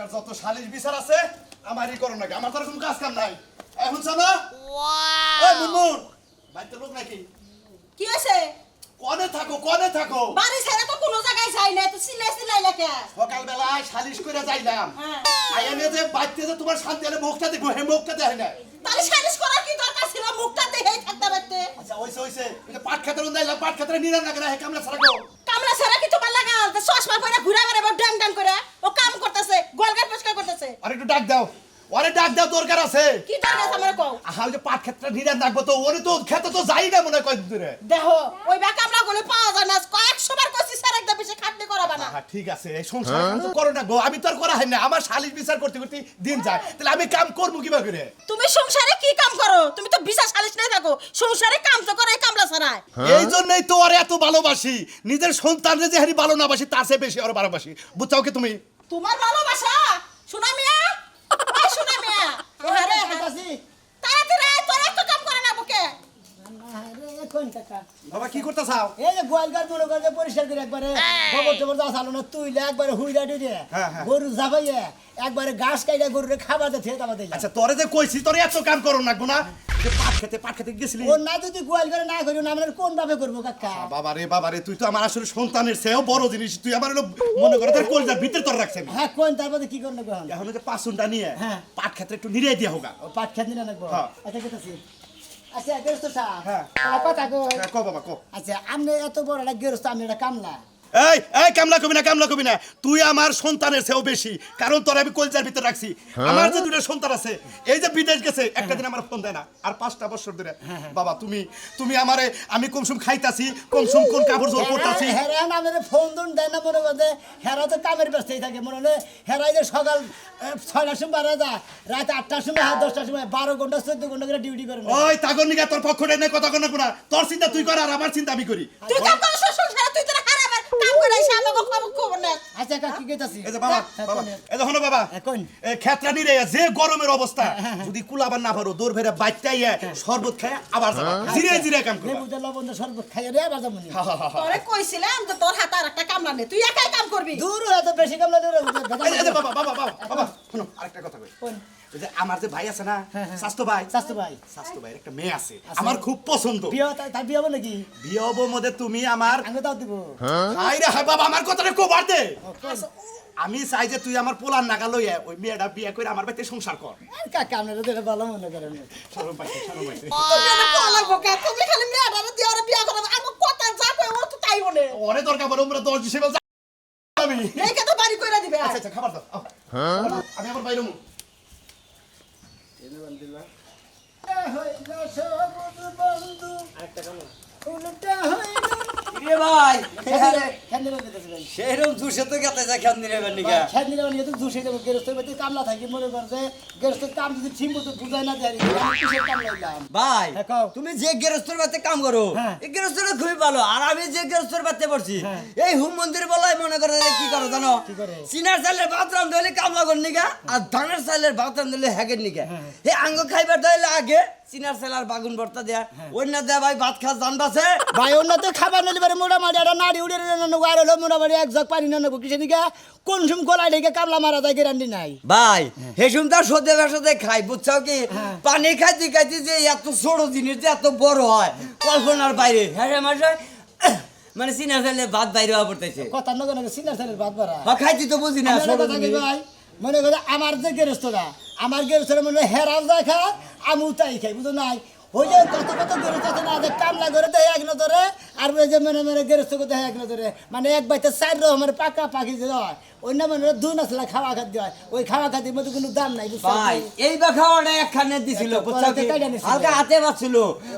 থানার যত সালিশ বিচার আছে আমারই করো নাকি, আমার তো কোনো কাজ কাম নাই। এখন শোনো, ওই মুনমুন বাড়িতে লোক নাকি? কি হয়েছে? কনে থাকো? বাড়ি ছেড়ে তো কোনো জায়গায় যাই না, তুই সিলাই লেখা। সকালবেলায় সালিশ করে যাইলাম, হ্যাঁ। আইনে যে বাড়িতে যে তোমার শান্তি আলে মুখটা দেখবো, হে মুখটা দেখে না। তাহলে সালিশ করার কি দরকার ছিল? মুখটা দেখেই থাকতে পারতে। আচ্ছা ওইসে ওই যে পাট খাতের যাইলাম, পাট খাতের নিরান লাগে না, হে কামলা ছাড়া গো। কামলা ছাড়া কি তোমার লাগা? চশমা পরে ঘুরে বেড়াবো ডাং ডাং করে। ও কাম করতেছে, গোলগার পরিষ্কার করতেছে। আর একটু ডাক দাও, ওরে ডাক দাও, দরকার আছে। কি দরকার আছে আমার কও? আহা ওই যে পাট ক্ষেত্রে নিরান রাখবো তো, ওরে তো খেতে তো যাই না মনে হয় কয়েক দূরে। দেখো ওই বা কামলা গুলো পাওয়া যায় না, কয়েকশো বার কইছি স্যার একদম বেশি খাটনি করাবা না। হ্যাঁ ঠিক আছে, এই সংসার কাম তো করো না গো, আমি তো আর করা হয় না, আমার সালিশ বিচার করতে করতে দিন যায়, তাহলে আমি কাম করবো কিভাবে করে? তুমি সংসারে কি কাম করো? তুমি তো বিচার সালিশ নাই থাকো, সংসারে কাম তো করো এই কামলা ছাড়াই। এই জন্যই তো ওরে এত ভালোবাসি, নিজের সন্তানরে যে হারি ভালো না বাসি তার চেয়ে বেশি ওরে ভালোবাসি, বুঝছাও কি তুমি? তোমার ভালোবাসা শোনা মিয়া, ওই শোনা মিয়া, আরে তাড়াতাড়ি আয়, তোর এত কাম করে না বুকে। বাবা কি করতে চাও? এই যে গোয়ালঘর মনে করে পরিষ্কার করে একবারে গোবর টোবর দেওয়া চালো না, তুইলে একবারে হুইরা দিয়ে হ্যাঁ, হ্যাঁ। গরু ঝাপাইয়ে একবারে ঘাস কাইটা গরুরে খাবার দিয়ে থেয়ে দাবা দিলাম। আচ্ছা তোরে যে কইছি তোরে এত কাম করো না গো না, যে পাট খেতে গেছিলি। ওর না যদি গোয়াল করে না করি না আমরা কোন ভাবে করবো কাকা? বাবা রে তুই তো আমার আসলে সন্তানের চেয়েও বড় জিনিস, তুই আমার হলো মনে করে তোর কলজার ভিতরে তোর রাখছেন। হ্যাঁ কোন তারপরে কি করবো কোন? এখন যে পাঁচুনটা নিয়ে হ্যাঁ। পাট ক্ষেত্রে একটু নিরে দিয়া হোগা। ও পাট খেতে না লাগবো। হ্যাঁ। আচ্ছা কেটেছি। আচ্ছা গেরস্ত সাহেব, হ্যাঁ। একটা কথা কই। কো বাবা কো। আচ্ছা আপনি এত বড় একটা গেরস্ত, আমি একটা কামলা। এই কামলা কবি না, তুই আমার সন্তানের চেয়েও বেশি, কারণ তোর আমি কলজার ভিতরে রাখছি। আমার যে দুটো সন্তান আছে, এই যে বিদেশ গেছে, একটা দিন আমার ফোন দেয় না, আর 5টা বছর ধরে। বাবা তুমি আমারে, আমি কমসুম খাইতাছি, কমসুম কোন কাপড় জোর করতাছি। হেরান আমাদের ফোন দুন দেয় না মনে করতে, হেরা তো কামের ব্যস্তই থাকে মনে হলে। হেরাই যে সকাল 6টার সময় বাড়া যায়, রাত 8টার সময় 10টার সময় 12 ঘন্টা 14 ঘন্টা করে ডিউটি করে। ওই তাগর নিগা তোর পক্ষটাই না, কথা কোনা কোনা, তোর চিন্তা তুই কর আর আমার চিন্তা আমি করি। তুই কাম করো সংসারে, তুই তোর হারাবার কাম করে এসে আমাকে খবর না। আচ্ছা কাকা কি কইতাছি? এই যে বাবা এই যে হনো বাবা, কোন? এই খেতরা নিরে যে গরমের অবস্থা, যদি কুলাবার না পারো দৌড় ভেরে বাইটাইয়া শরবত খায় আবার যাবা, জিরে কাম করবা। লেবু দিয়ে লবণ দিয়ে শরবত খাইয়ে রে আবার যাবো নি। তোরে কইছিলাম তো তোর হাতে আর একটা কামলা নেই, তুই একাই কাম করবি। দূর এত বেশি কামলা দূর এই যে বাবা শোনো আরেকটা কথা কই। কোন? এই যে আমার যে ভাই আছে না, স্বাস্থ্য ভাই একটা মেয়ে আছে, আমার খুব পছন্দ। বিয়ে তার বিয়ে হবে নাকি? বিয়ে হবো মধ্যে তুমি আমার, আমি দাও দিব। হাই রে হাই বাবা, আমার কথাটা কবার দে। আমি চাই যে তুই আমার পোলার নাগা লইয়া ওই মেয়েটা বিয়ে করে আমার বাড়িতে সংসার কর। কাকা আপনারা দেখে ভালো মনে করেন। শরম পাইছে তুমি না বলা বোকা, তুমি খালি মেয়েটারে দিয়ে ওরে বিয়া করো, আমার কথা যাবে ও তো তাই বলে। অনেক দরকার বলে আমরা 10 হিসেবে আমি এইকে তো বাড়ি কইরা দিবে। আচ্ছা খাবার দাও। আমি আবার বাইরে মু বন্ধু আরেকটা কাম উল্টা হইল রে ভাই খেন্দিরা দিতেছিলেন। সেরকম জুসে তো গেতে যা খান দিলে নিকা খেন্দিরা নিয়ে তো দুশে যাবো গেরস্তের মধ্যে কামলা থাকি মনে করছে গেরস্তের কাম যদি ঠিক মতো বুঝায় না দেয় কিসের কাম লাইলাম। ভাই হ্যাঁ, কও। তুমি যে গেরস্তর বাতে কাম করো হ্যাঁ। এই গেরস্তটা খুবই ভালো, আর আমি যে গেরস্তর বাতে পড়ছি হ্যাঁ। এই হুম মন্দির বলাই মনে করে যে কি করো জানো, কি করে? চিনার চালের ভাত রান্ধলে কামলা কর নিকা, আর ধানের চালের ভাত রান্ধলে হ্যাগের নিকা। হে আঙ্গ খাইবার দইলে আগে চিনার চালের বাগুন ভর্তা দেয়া, অন্য দেয়া ভাই ভাত খা জান বাসে। ভাই অন্য তো খাবার নিলে পারে মোটামাটি একটা নাড়ি উড়ে নেবো আর হলো মোটামাটি এক জগ পানি না নেবো কিসে দিকে কোন সুম গলায় ঢেকে কামলা মারা যায় গ্যারান্টি নাই। ভাই হেসুম তার সদে ভাষাতে খাই বুঝছো কি, পানি খাইতে খাইতে যে এত ছোট জিনিস যে এত বড় হয় কল্পনার বাইরে। হ্যাঁ মাসে মানে চিনার চালে ভাত বাইরে হওয়া পড়তেছে, কথা নগো নাকি সিনার সালের বাদ বাড়া খাইতে তো বুঝি না ছোট জিনিস। ভাই মনে করে আমার যে গেরস্তরা আমার গেরস্তরা মনে হেরাও যায় খা আমি তাই খাই বুঝো নাই। ওই যে কত গেরস্ত আছে না যে কামলা করে দেয় এক নজরে আর ওই যে মনে গেরস্ত করে দেয় এক নজরে, মানে এক বাইতে 4 রকমের পাকা পাখি যে হয় অন্য মানে 2 নাসলা খাওয়া খাদ্য হয়, ওই খাওয়া খাদ্যের মধ্যে কোনো দাম নাই বুঝছো ভাই এই বা খাওয়াটা একখানে দিছিল বুঝছো কি, কয়টা নিছিল? হালকা হাতে বাছিল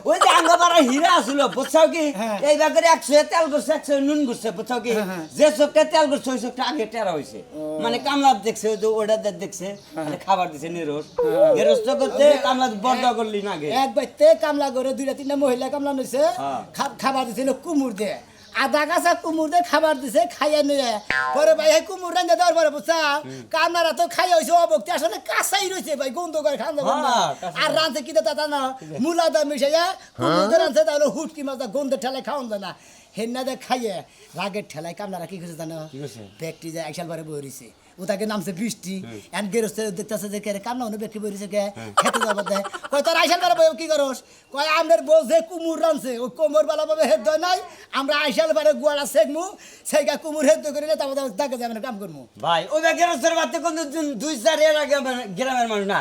ওই যে আঙ্গপাড়া হীরা আছিল বুঝছো কি, হ্যাঁ। এই বাগের 100 তেল করছে 100 নুন করছে বুঝছো কি, যে চোখে তেল করছে ওই চোখটা আগে টেরা হইছে, মানে কামলা দেখছে ওই যে ওটা দেখছে মানে খাবার দিছে নিরোজ গেরস্ত করতে কামলা বন্ধ করলি না আগে। এক বাইতে কামলা করে 2-3টা মহিলা কামলা নইছে খাবার দিছিল কুমুর দিয়ে আধা কাঁচা কুমুর দিয়ে খাবার দিছে খাইয়া নিয়ে পরে ভাই এই কুমুর রান্না দেওয়ার পরে বুঝছা কামলারা তো খাইয়া হয়েছে অবক্তি আসলে কাঁচাই রয়েছে ভাই গন্ধ করে খান যাবেন না আর রাঁধছে কি তা না মূলা দা মিশাইয়া কুমুর দিয়ে রাঁধছে তাহলে হুটকি মাছ গন্ধের ঠেলায় খাওয়ান যায় না হেন্না দিয়ে খাইয়ে রাগের ঠেলায় কামলারা কি করছে জানো ব্যক্তি যায় একশাল পরে বই রয়েছে ওটাকে নামছে বৃষ্টি এন গেরস্ত দেখতেছে যে কে কামনা উনি বেশি বইছে কে খেতে যাব দেয় কয় তোর আইসাল পারে কি করস কয় আমাদের বউ যে কুমুর রানছে ও কোমর বালা ভাবে হেদ দয় নাই আমরা আইসাল পারে গুয়াড়া সেকমু সেইগা কুমুর হেদ করিলে তারপর তাকে যাবেন কাম করমু ভাই ওই গেরস্তের বাতে কোন 2-4 এর আগে গ্রামের মানুষ না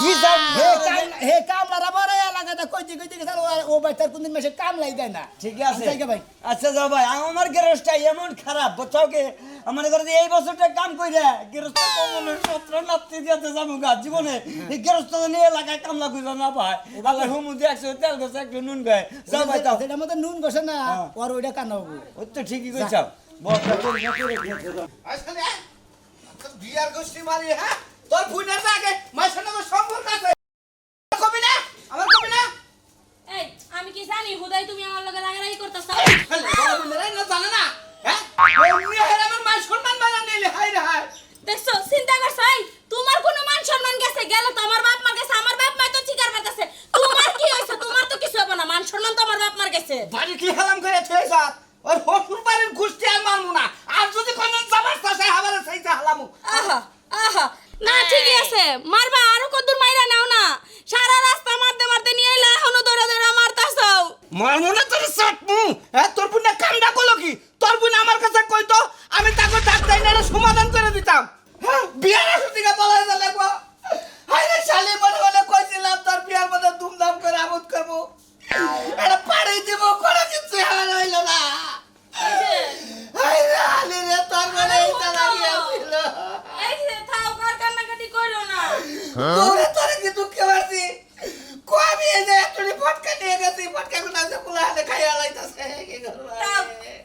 2-4 হে কামলারা বড় এলাকাটা কইতে কইতে গেছে ও ভাই তার কোনদিন মাসে কাম লাই দেয় না ঠিক আছে আচ্ছা ভাই আচ্ছা যাও ভাই আমার গেরস্টটা এমন খারাপ বুঝছো কি আমার ঘরে এই বছরটা কাম কইরা গেরস্ত কোমনের 17 নাতি দিতে যাবো গা জীবনে এই গেরস্ত নিয়ে এলাকায় কামলা কইরা না ভাই আল্লাহ হুমুদি 100 তেল গেছে একটু নুন গায় যাও ভাই তাও যেটা মধ্যে নুন বসে না ওর ওইটা কান্না হবো ওই তো ঠিকই কইছো বড়টা করে আসলে তোর বিয়ার গোষ্ঠী মারি হ্যাঁ তোর ফুইনার আগে মাসের নামে সম্পর্ক আছে কবি না আমার কবি না এই আমি কি জানি হুদাই তুমি আমার লগে রাগারাগি করতেছো হ্যালো বড় বুঝলে না জানে না হ্যাঁ ওই হেরা আমার মান সম্মান বানা নিলে হাই রে হাই দেখছো চিন্তা করছাই তোমার কোনো মান সম্মান গেছে গেল তো আমার বাপ মার গেছে আমার বাপ মা তো চিকার পাইতাছে তোমার কি হইছে তোমার তো কিছু হবে না মান সম্মান তো আমার বাপ মার গেছে বাড়ি কি হালাম করে থয়ে যা ওর হসুর বাড়ির গোষ্ঠী আর মানবো না আর যদি কোন জামার চাষে হাবারে সেইটা হালামু আহা আহা না ঠিকই আছে মারবা আরো কতদূর মাইরা নাও না সারা রাস্তা মারতে মারতে নিয়ে এলা এখনো দৌড়া দৌড়া মারতাছো মারমু না তোর সাটমু হ্যাঁ তোর বুনা কামডা কলো কি তোর বুনা আমার কাছে কইতো আমি তাকে ডাক্তার না সমাধান করে দিতাম হ্যাঁ বিয়ার আসুদিকে বলাই যা লাগবো হাই রে শালি মনে মনে কইছিলাম তোর বিয়ার মধ্যে ধুমধাম করে আমোদ করবো এটা পাড়াই দিব কোনো কিছু হইল না হাই রে হালি রে তোর মনে এইটা লাগিয়েছিল এই যে থাও কার কান্নাকাটি করো না তোরে কি দুঃখ পারছি কবি এই যে একটুনি ফটকা নিয়ে গেছি ফটকা গুলো আছে পোলা হাতে খাইয়া লাইতাছে কি করব থাও,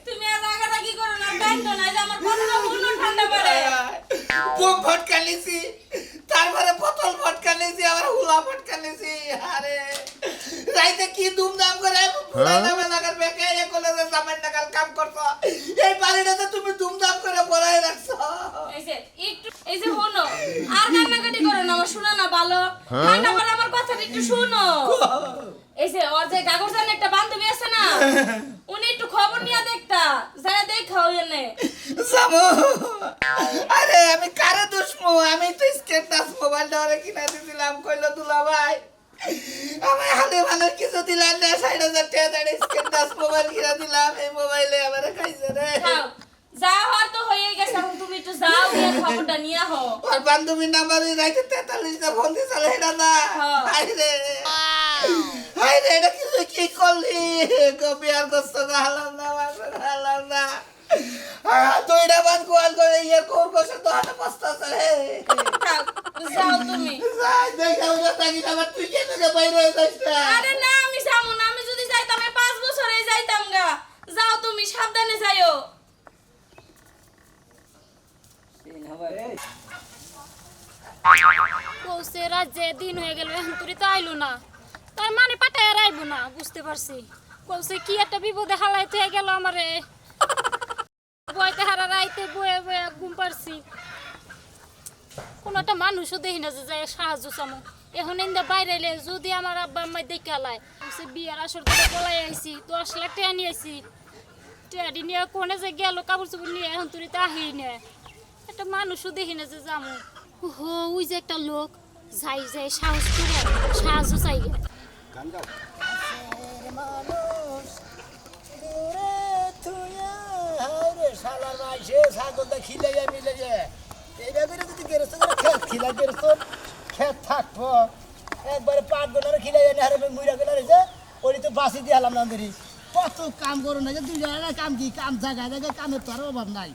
তুমি আর রাগারাগি করো না কান্দো না যে আমার কথাটা হুনো ঠান্ডা পড়ে বোম ফটকা নিছি তারপরে বোতল ফটকা নিছি আবার হুলা ফটকা নিছি আরে রাইতে কি ধুমধাম করে পুরাই নামে লাগার বেকে এ কলেজে জামাই টাকার কাম করছো এই বাড়িটাতে তুমি ধুমধাম করে বলাই রাখছো এই যে হনো আর কান্নাকাটি করো না আমার শোনা না ভালো ঠান্ডা পড়ে আমার কথাটা একটু শুনো এই যে ওর যে কাগজের একটা বান্ধবী আছে না উনি একটু খবর নিয়ে দেখতা যারা দেখাও এনে সামু আরে আমি কারে দুশ্মু আমি তো স্ক্রিন টাচ মোবাইলটা ওরে কিনা দিছিলাম কইলো দুলা ভাই আমি হাতে ভালো কিছু দিলাম না ৬০০০ টাকা দিয়ে স্ক্রিন টাচ মোবাইল কিনা দিলাম এই মোবাইলে আমারে খাইছে রে যাও যা হওয়ার তো হয়ে গেছে এখন তুমি একটু যাও গিয়ে খবরটা নিয়ে আহো আর বান্ধবীর নাম্বারে রাইতে ৪৩টা ফোন দিছিল এটা না হাই রে এটা কি করলি কবি আর কষ্ট হালাম না হালাম না দুইটা বান কোয়াল করে ইয়ে কোর কষ্ট তো হাতে পস্তাছে রে যাও তুমি যাই দেখা ওটা থাকি আবার তুই কেন রে বাইরে হয়ে যাস না আরে না আমি যাবো না আমি যদি যাইতাম 5 বছরে যাইতাম গা যাও তুমি সাবধানে যাইও কৌশে রাজ্যে দিন হয়ে গেল এখন তুই তো আইলো না তার মানে পাঠায় আর আইবো না বুঝতে পারছি কৌশে কি একটা বিপদে হালাইতে হয়ে গেল আমারে বইতে হারা রাইতে বয়ে বয়ে ঘুম পারছি কোনো একটা মানুষও দেখি না যে যায় সাহায্য চামো এখন এনে বাইরে এলে যদি আমার আব্বা আম্মাই দেখে হালায় সে বিয়ের আসর করে বলাই আইছি 10 লাখ টাকা নিয়ে আইছি টেডি নিয়ে কোনে যে গেল কাপড় চোপড় নিয়ে এখন তুই তো আহি না একটা মানুষও দেখি না যে যামো হো ওই যে একটা লোক যাই যাই সাহস করে সাহায্য চাই গে মানুষ দূরে থুয়া হায়রে শালার মাইসে ছাগলটা খিলাইয়া মিলে যে এইভাবে যদি গেরস্ত করে খেত খিলাই গেরস্ত খেত থাকবো একবারে 5 ঘন্টা খিলাইয়া না হারে মুইরা গেল রে যে ওই তো বাসি দিয়ে হালাম না দেরি কত কাম করো না যে দুই জায়গায় কাম কি কাম জায়গায় জায়গায় কামের তো আর অভাব নাই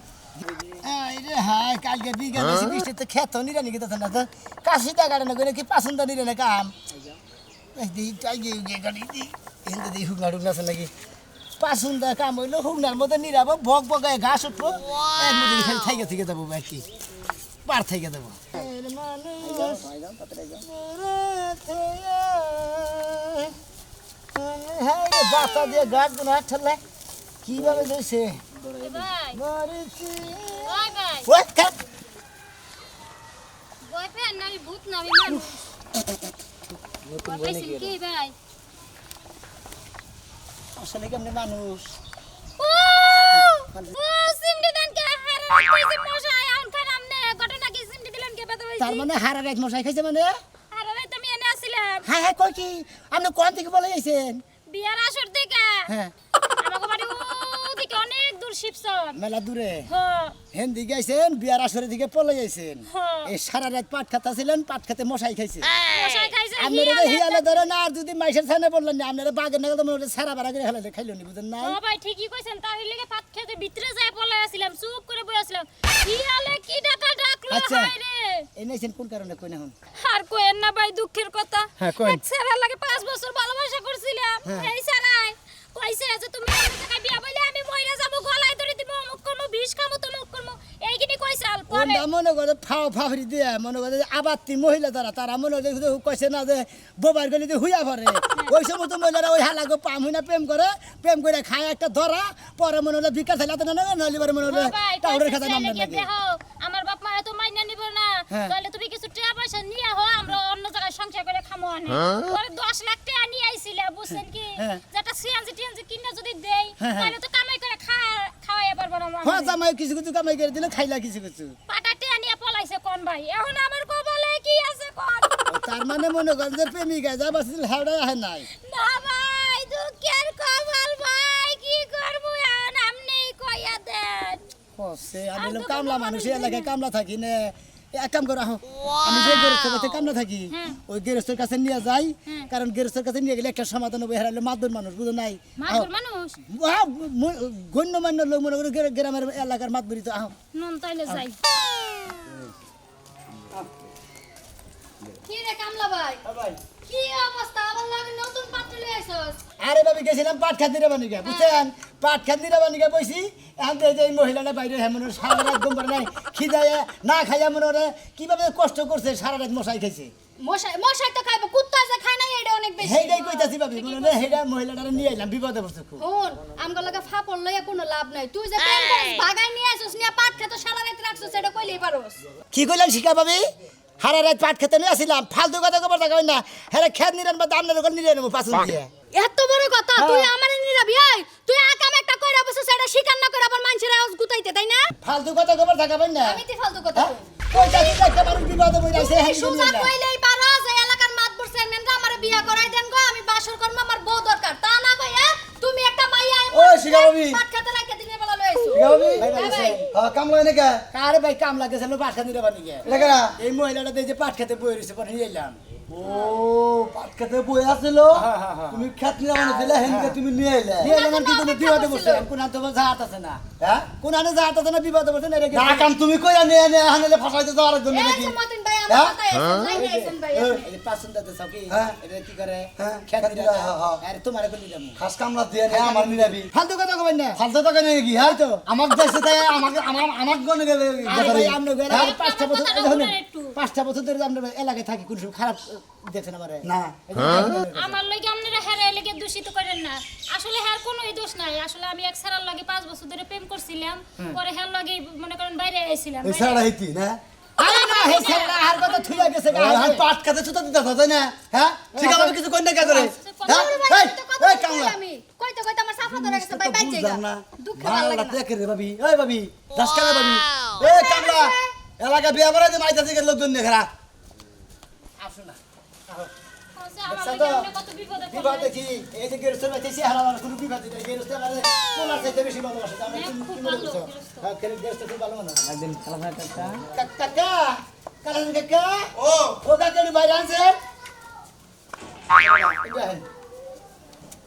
এই রে হাই কালকে বিঘা বেশি বৃষ্টিতে খেত নিরানি গেছে না তো কাশি টাকাটা না করে কি পাসন্দা নিরে না কাম নাকি পাসুন্দা কাম হইলো হুগনার মধ্যে নিরাবো ভগ বগায় ঘাস উঠবো এক মধ্যে খালি থাইকে থেকে যাবো আর কি পার থেকে যাবো বাচ্চা দিয়ে গাছ গুলো হাত ঠাল্লাই কিভাবে গেছে ভাই ওই ভাই ভয় পেন না আমি ভূত না আমি মানুষ ভয় পাইছেন কি ভাই আসলে কেমনি মানুষ ও সিমডি দেন কে হারে কইছে মশা এখন খারাপ নে ঘটনা তার মানে হারা রাত মশাই খাইছে মানে আর রাইতে আমি এনে আসছিলাম হ্যাঁ হ্যাঁ কই কি আপনি কোন থেকে বলে আইছেন বিয়ার আসর থেকে হ্যাঁ আমাকে বাড়ি ওদিকে অনেক দূর শিবচর মেলা দূরে হ্যাঁ হেন দিকে আইছেন বিয়ার আসরের দিকে পলে আইছেন হ্যাঁ। এই সারা রাত পাট খাতা ছিলেন পাট খেতে মশাই খাইছে মশাই খাইছে আপনারা তো হিয়ালে ধরে না আর যদি মাইসের ছানে বললেন না আপনারা বাগের নাগাল তো মনে সারা বাড়া করে হেলালে খাইলো নি বুঝেন না ও ভাই ঠিকই কইছেন তাহলে লেগে ভাত খেতে ভিতরে যায় পলাই আসছিলাম চুপ করে বই আসলাম কি আলে কি ডাটা ডাকলো আচ্ছা। হায় রে এই নাইছেন কোন কারণে কই না হন আর কোয়েন না ভাই দুঃখের কথা হ্যাঁ, কইন। এক ছেলের লাগে 5 বছর ভালোবাসা করছিলাম হ্যাঁ। এই ছাড়াই কইছে যে তুমি অন্য জায়গায় বিয়া বলে আমি মইরা যাব গলায় ধরে দিব অমুক করমু বিষ খামু তমুক করমু এইগিনি কইছে আল পরে ওটা মনে করে ফাও ফাফরি দিয়ে মনে করে যে আবাত্তি মহিলা তারা মনে করে যে কইছে না যে বোবার গলি যে হুইয়া ভরে ওই সমস্ত মহিলারা ওই হালাগো পাম হই না প্রেম করে খায় একটা ধরা পরে মনে হলে ভিক্ষা চাইলাতে না নলি পরে মনে হলে ও ভাই টাউরের কইছে খাতা নাম ছেলেকে লাগে দেহ আমার বাপ মা তো মাইনা নিব না হ্যাঁ। তাহলে তুমি কিছু টাকা পয়সা নিয়ে হো আমরা অন্য জায়গায় সংসার করে খামো আনে পরে 10 লাখ টাকা নিয়ে আইছিলা বুঝছেন কি হ্যাঁ। যেটা সিএনজি টিএনজি কিনা যদি দেই হ্যাঁ, হ্যাঁ। তাহলে তো কামাই করে খাওয়াইয়া পারবো না হ্যাঁ আমরা জামাই কিছু কিছু কামাই করে দিলে খাইলা কিছু কিছু পাটাতে আনিয়া পলাইছে কোন ভাই এখন আমার কপালে কি আছে কোন ও তার মানে মনে করেন যে প্রেমিকা যা বাসিল হেওড়া আহে নাই না ভাই দুঃখের কপাল ভাই কি করবো এখন আপনি কইয়া দেন সে আমি হলাম কামলা মানুষ এই এলাকায় কামলা থাকি না এক কাম করো আহো আমি যে গেরস্তের কাছে কামলা থাকি ওই গেরস্তের কাছে নিয়ে যাই কারণ গেরস্তের কাছে নিয়ে গেলে একটা সমাধান হবে হারালে মাদুর মানুষ বুঝো নাই মাদুর মানুষ গণ্যমান্য লোক মনে করে গ্রামের এলাকার মাতবুরি তো আহ নুন তাইলে যাই কি রে কামলা ভাই কি অবস্থা আমার লাগে নতুন পাত্র লই আইছস আরে ভাবি গেছিলাম পাট খাতিরে বানিকা বুঝছেন পাট খাতিরে বানিকা বইছি এখন তো এই যে এই মহিলাটা বাইরে হেমন সারা রাত ঘুম পারে নাই খিদায় না খাইয়া মনে করে কিভাবে কষ্ট করছে সারা রাত মশাই খাইছে মশাই তো খাইবো কুত্তা যে খায় না এটা অনেক বেশি হেইটাই কইতাছি ভাবি মনে হয় হেডা মহিলাটা নিয়ে এলাম বিপদে পড়ছে খুব শুন আমগো লাগা ফাপড় লইয়া কোনো লাভ নাই তুই যে প্রেম করিস বাগাই নিয়ে আইছস নিয়া পাট খেতে সারা রাত রাখছস সেটা কইলেই পারোস কি কইলাম শিখা ভাবি হারা রাত পাট খেতে নিয়ে আসিলাম ফালতু কথা কবার থাকা না হ্যাঁ খেত নিরান বা দাম নেন নিয়ে নেবো পাঁচ দিয়ে এত বড় কথা তুই আমারে নিরাবি এই তুই আকাম একটা কইরা বসে সেটা স্বীকার না করে আবার মানুষের আওয়াজ গুতাইতে তাই না ফালতু কথা কবার থাকা না আমি তি ফালতু কথা কইতাছি একটা মানুষ বিপদে পড়ে আছে তুই সুজা কইলেই পারোস এই এলাকার মাতবর চেয়ারম্যানরা আমারে বিয়া করাই দেন গো আমি বাসর করব আমার বউ দরকার তা না কইয়া তুমি একটা মাইয়া ও শিখা ভাবি। পাট খেতে রাখতে দিনের বেলা লই আইছো শিখা ভাবি। হ্যাঁ ভাই কামলা এনে কে আরে ভাই কাম লাগেছে পাট খাতে নিরাবা নিকে এটা কেনা এই মহিলাটা যে পাট খেতে বই রয়েছে পরে নিয়ে এলাম ও পাট খেতে বই আছিল হ্যাঁ, হ্যাঁ, হ্যাঁ। তুমি খেত নিয়ে আনছিলে হেনকে তুমি নিয়ে এলে নিয়ে এলাম আর কি কোনো বিপদে পড়ছে কোন তো জাহাত আছে না হ্যাঁ কোন আনে জাহাত আছে না বিপদে পড়ছে না রেখে না কাম তুমি কইরা নিয়ে এনে হানলে ফাসাইতে যাওয়ার জন্য এই নাকি যে মতিন ভাই আমার হ্যাঁ? কথা আইছেন লাইনে আইছেন ভাই আপনি। এই পাসুন্দাতে সকি হ্যাঁ। এটা কি করে হ্যাঁ, খেত খেত নিরা নিরা, হ্যাঁ, হ্যাঁ। আরে তোমারে কোন দিলাম খাস কামলা দিয়ে নে আমার নিরাবি ফালতু কথা কবেন না ফালতু টাকা নেই কি হ্যাঁ তো আমার দেশে তাই আমাকে আমার গনে গেলে আরে ভাই আমরা গেলে হ্যাঁ? 5টা বছর কথাটা দেখুন শুনেন একটু। 5টা বছর ধরে আমরা এলাকায় থাকি কোন সময় খারাপ দেখছেন আমারে না আমার লগে আপনারা হেরে লেগে দূষিত করেন না আসলে হ্যার কোনোই দোষ নাই আসলে আমি এক সারার লগে 5 বছর ধরে প্রেম করছিলাম পরে হ্যার লগে মনে করেন বাইরে আইছিলাম এই সারা হইতি না আরে না হে সেরা আর কথা থুইয়া গেছে গা আমি পাট খাতে ছুতা দিতে তাই না হ্যাঁ ঠিক আছে কিছু কই না কে করে হ্যাঁ ওরে ভাই, এই তো কথা এই কই কামলা আমি কইতে কইতে আমার সাফা ধরে গেছে ভাই বাইচে গা বুঝলাম না দুঃখ ভালো লাগে না দেখে রে ভাবি এই ভাবি দাস কারে ভাবি এই কামলা এলাকা বিয়া করে দে মাইতা থেকে লোকজন নিয়ে খারাপ আসো না আমার দেখছো লগে তো? আপনি কত বিপদে বিপদ পড়লেন দেখি এই যে গেরস্তের বাড়িতে সে হারাবার কোনো বিপদ নেই গেরস্তের মানে তোমার চাইতে বেশি ভালোবাসে আমরা হ্যাঁ, তুমি খুব মনে ভালো করছো গেরস্ত। হ্যাঁ কেন গেরস্ত খুব ভালো মানুষ একদিন খেলা কাকা কাকা কাকা কাকা ও ও কাকা বাইরে আনছেন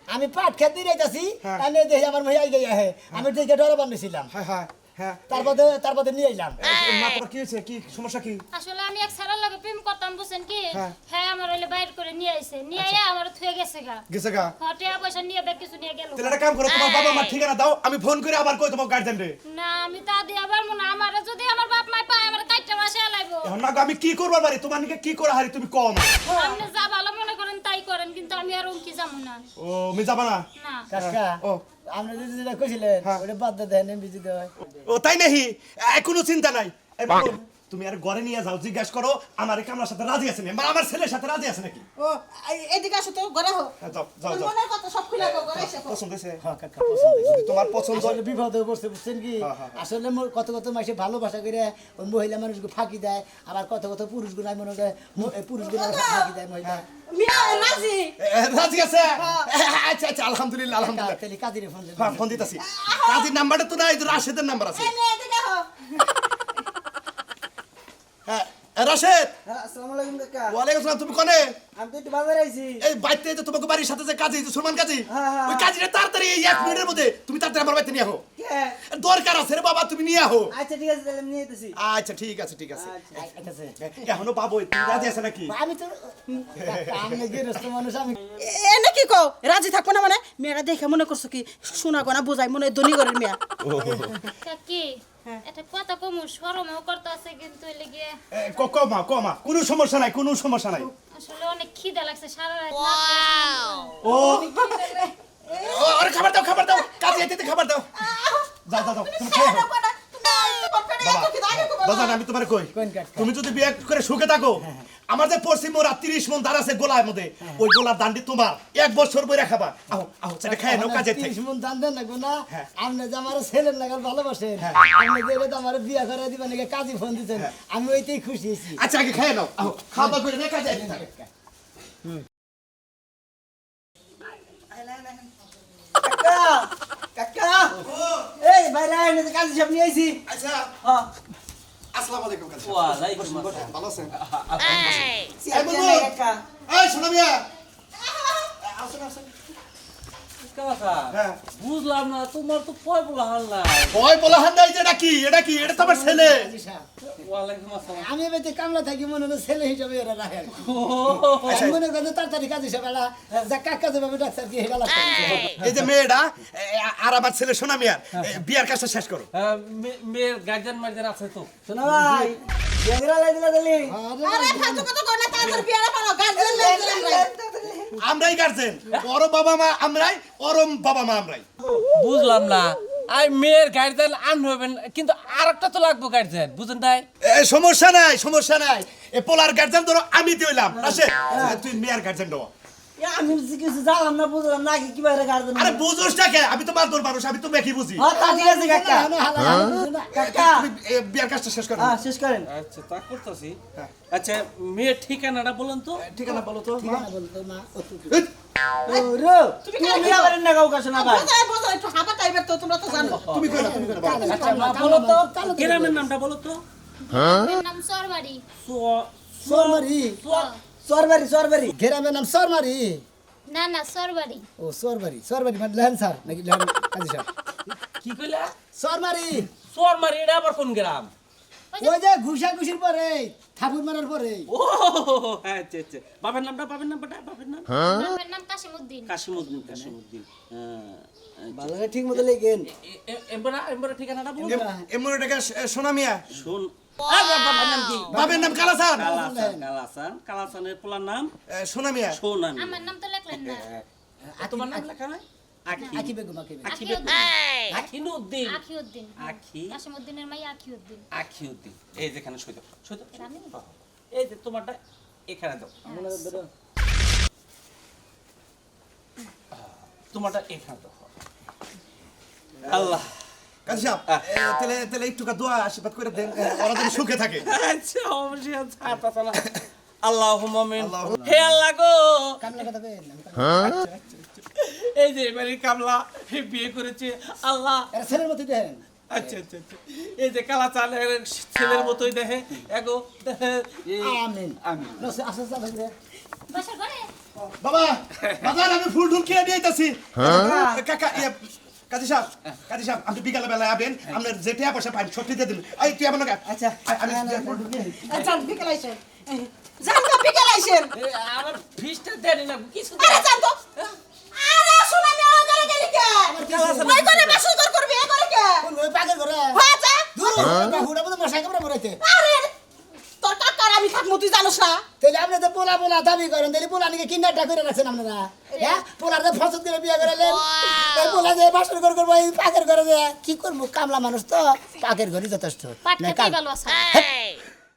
আমি পাট খেতে যাইতাছি হ্যাঁ। আমি দেখি আমার ভাই আই গিয়া হে আমি দেখে ডরে বানিয়েছিলাম হ্যাঁ হ্যাঁ হ্যাঁ তারপরে নিয়ে এলাম মা তোমার কি হয়েছে কি সমস্যা কি আসলে আমি এক সারার লগে প্রেম করতাম বুঝছেন কি হ্যাঁ। হ্যাঁ আমার হইলে বাইর করে নিয়ে আইছে নিয়ে আইয়া আমার থুয়ে গেছে গা গেছে গা হটে পয়সা নিয়ে ব্যাগ কিছু নিয়ে গেল তাহলে একটা কাম করো তোমার বাবা মার ঠিকানা দাও আমি ফোন করে আবার কই তোমার গার্জেন রে না আমি তা দিয়ে আবার মনে আমার যদি আমার বাপ মা পায় আমার কাইটা মাসে লাইবো এখন না গো, আমি কি করবার পারি তোমার নিকে কি করা হারি তুমি কম আপনি যা ভালো মনে করেন তাই করেন কিন্তু আমি আর উনকি যাবো না ও আমি যাবা না না কাকা ও আপনি যেটা কইছিলেন হ্যাঁ। ওটা বাদ দেন বিজি দেয় ও তাই নাহি কোনো চিন্তা নাই এই বাবু, তুমি আর ঘরে নিয়ে যাও, জিজ্ঞাসা করো আমার এই কামলার সাথে রাজি আছে নাকি, আমার ছেলের সাথে রাজি আছে নাকি। ও এদিকে আসো তো ঘরে হোক হ্যাঁ, যাও যাও যাও। মনের কথা সব খুলে গো ঘরে এসে পছন্দ হয়েছে? হ্যাঁ কাকা পছন্দ হয়েছে। যদি তোমার পছন্দ হয় আসলে বিপদে পড়ছে বুঝছেন কি আসলে কত কত মাসে ভালোবাসা করে ওই মহিলা মানুষকে ফাঁকি দেয়, আবার কত কত পুরুষ গুণায় মনে হয় পুরুষ গুণায় ফাঁকি দেয় মহিলা। মিয়া রাজি রাজি আছে? আচ্ছা আচ্ছা, আলহামদুলিল্লাহ আলহামদুলিল্লাহ। তাহলে কাদিরে ফোন দেন। হ্যাঁ, ফোন দিতেছি। কাজীর নাম্বারটা তো নাই, তো রাশেদের নাম্বার আছে। এদিকে হো হ্যাঁ, রাশেদ। আসসালামু আলাইকুম কাকা। ওয়ালাইকুম আসসালাম। তুমি কোনে? আমি তো একটু বাজারে আইছি। এই বাইতে যে তোমাকে বাড়ির সাথে যে কাজী, যে সুলমান কাজী, ওই কাজীটা তাড়াতাড়ি এই 1 মিনিটের মধ্যে তুমি তাড়াতাড়ি আমার বাড়িতে নিয়ে আহো। দরকার আছে রে বাবা, তুমি নিয়ে আহো। আচ্ছা ঠিক আছে তাহলে আমি নিয়ে যেতেছি। আচ্ছা ঠিক আছে ঠিক আছে। আচ্ছা এখনো পাবো, তুমি রাজি আছে নাকি? আমি তো আমি গৃহস্থ মানুষ, আমি এনে কি কও রাজি থাকবো না মানে মেয়েরা দেখে মনে করছো কি শোনা গোনা বোঝাই মনে হয় ধনী ঘরের মেয়া কাকি এটা কথা কমু শরমও করতেছে কিন্তু এলে গিয়ে কমা কমা, কোনো সমস্যা নাই, কোনো সমস্যা নাই। আসলে অনেক খিদা লাগছে সারা রাত ও আরে খাবার দাও, খাবার দাও, কাজী এতে খাবার দাও। যাও যাও যাও, তুমি খেয়ে আহো। বাবা আমি তোমার কই, কোন কাজ? তুমি যদি বিয়ে করে সুখে থাকো, আমার যে পশ্চিম মোড়া 30 মন ধান আছে গোলার মধ্যে, ওই গোলার দান্ডি তোমার 1 বছর বইরা খাবা। আও আও সেটা খায় নাও কাজে থেকে। 30 মন দান দেন লাগবে না। আপনি যে আমার ছেলের লাগাল ভালোবাসেন, আপনি যে এটা আমার বিয়া করে দিবেন নাকি কাজী ফোন দিছেন, আমি ওইতেই খুশি হয়েছি। আচ্ছা আগে খায় নাও, আও খাওয়া দাওয়া করে নে কাজে থাকে। কাকা এই বাইরে আইনে কাজী সব নিয়ে আইছি। আচ্ছা আসসালামু আলাইকুম কাজী। ওয়ালাইকুম আসসালাম। ভালো আছেন? এই বুলবুল, এই শোনো মিয়া। হ্যাঁ। বুঝলাম না তোমার তো পয় বলা হাল নাই। ভয় বলা হান নাই যে এটা কি? এটা কি? এটা তো আমার ছেলে। কাজী সাহেব, ওয়ালাইকুম আসসালাম। আমি বেতে কামলা থাকি মনে হয় ছেলে হিসাবে এরা রাখে আর কি। আমি মনে করি তাড়াতাড়ি কাজী সাহেব এরা যা কাকা যাবে ডাক্তার কি হেলা লাগছে। এই যে মেয়েটা আর আমার ছেলে সোনা মিয়া, বিয়ার কাজটা শেষ করো। মেয়ের গার্জেন মার্জেন আছে তো? শোনা ভাই বেগরা লাই দিলা দিলি। আরে ফালতু কথা কও না তাড়াতাড়ি বিয়াটা পারো গার্জেন লাগছে আমরাই গার্জেন, ওর বাবা মা আমরাই, ওর বাবা মা আমরাই। বুঝলাম না। আই মেয়ের গার্জেন আন হবেন কিন্তু আরেকটা তো লাগবে গার্জেন, বুঝেন তাই? সমস্যা নাই সমস্যা নাই, এ পোলার গার্জেন ধরো আমি দিলাম। আসে তুই মেয়ের গার্জেন দাও। আমি কিছু জানলাম না বুঝলাম না কি কিভাবে গার্জেন। আরে বুঝোস না কে? আমি তো মারদর মানুষ, আমি তো মেকি বুঝি। ঠিক আছে কাকা। কাকা তুমি বিয়ার কাজটা শেষ করো। শেষ করেন। আচ্ছা তা করতেছি। আচ্ছা মেয়ের ঠিকানাটা বলুন তো। ঠিকানা বলো তো। ঠিকানা বলতো না। এই, ওরে তুমি কি বিয়া করেন না কাউ কাছে না ভাই। বোঝাই বোঝাই একটু হাবা টাইপের তো তোমরা তো জানো তুমি কই না, তুমি কই না। আচ্ছা মা বলো তো গ্রামের নামটা বলো তো। আমার নাম সরবাড়ি সরমারি সরবারি সরবারি গ্রামের নাম সরমারি। না না সরবাড়ি ও সরবারি সরবারি মানে লেহেন স্যার নাকি লেহেন কাজী সাহেব। কি কইলা? সরমারি সোর মারি এটা আবার কোন গ্রাম? ওই যে ঘুষা ঘুষির পরে থাপুর মারার পরে। ও আচ্ছা আচ্ছা। বাবার নামটা বাবার নামটা বাবার নাম? বাবার নাম কাশিমউদ্দিন কাশিমউদ্দিন কাশিমউদ্দিন। হ্যাঁ। ভালো ঠিক মতো লেগেন। এমবরা এমবরা ঠিকানাটা বলুন। এমন টাকা সোনা মিয়া, শুন বাবার নাম কি? বাবার নাম কালাসান। কালাসান কালাসানের পোলার নাম সোনা মিয়া। সোনামি। আমার নাম তো লেখলেন না তোমার নাম লেখা নাই? আখি আকি বেগম আকি বেগম। আখিনুদ্দিন আখিউদ্দিন আখি কাশিমউদ্দিনের মাই আখিউদ্দিন আখিউদ্দিন। এই যেখানে সই দাও সই দাও। আমি এই যে তোমারটা এখানে দাও, তোমারটা এখানে দাও। আল্লাহ কাজী সাহেব, তাহলে তাহলে একটু দোয়া আশীর্বাদ করে দেন, ওরা যেন সুখে থাকে। আচ্ছা অবশ্যই আছে আতা না। আল্লাহুম্মা আমিন। আল্লাহুম্মা। হে আল্লাহ গো, কামলা কথা কইেন না। এই যে এবারে কামলা বিয়ে করেছে আল্লাহ। এরা ছেলের মতো দেন। আচ্ছা আচ্ছা আচ্ছা। এই যে কালা চালের ছেলের মতোই দেখে এগো দেখে। আমিন আমিন। নসে আসে যাবে। বাসার ঘরে বাবা বাজার আমি ফুল টুল খেয়ে দিয়ে যাচ্ছি। কাকা কাজী সাহেব, কাজী সাহেব আপনি বিকালে বেলায় আবেন, আপনার যে টাকা পয়সা পাই সব দিয়ে দিন। এই তুই আমার লগে আচ্ছা আমি আচ্ছা বিকেল আইছেন জান তো বিকেল আইছেন আমার ফিসটা দেন না কিছু আরে জান তো আরে শোনা না গেলে গেলি কে ওই করে বাসুর কর করবি এ করে কে ওই পাগল করে। হ্যাঁ যা দূর বাহুটা মতো মশাই কামড়ে মরাইতে। আরে তোর কাকার আমি থাকমু তুই জানোস না তাহলে আপনি তো পোলা পোলা দাবি করেন, তাহলে পোলা নিকে কিনারটা করে রাখছেন আপনারা। হ্যাঁ পোলার যে ফসল করে বিয়ে করালেন, এই পোলা যে বাসর ঘর করবো এই পাকের ঘরে যে কি করবো, কামলা মানুষ তো পাকের ঘরই যথেষ্ট। পাট খেতেই ভালো আছে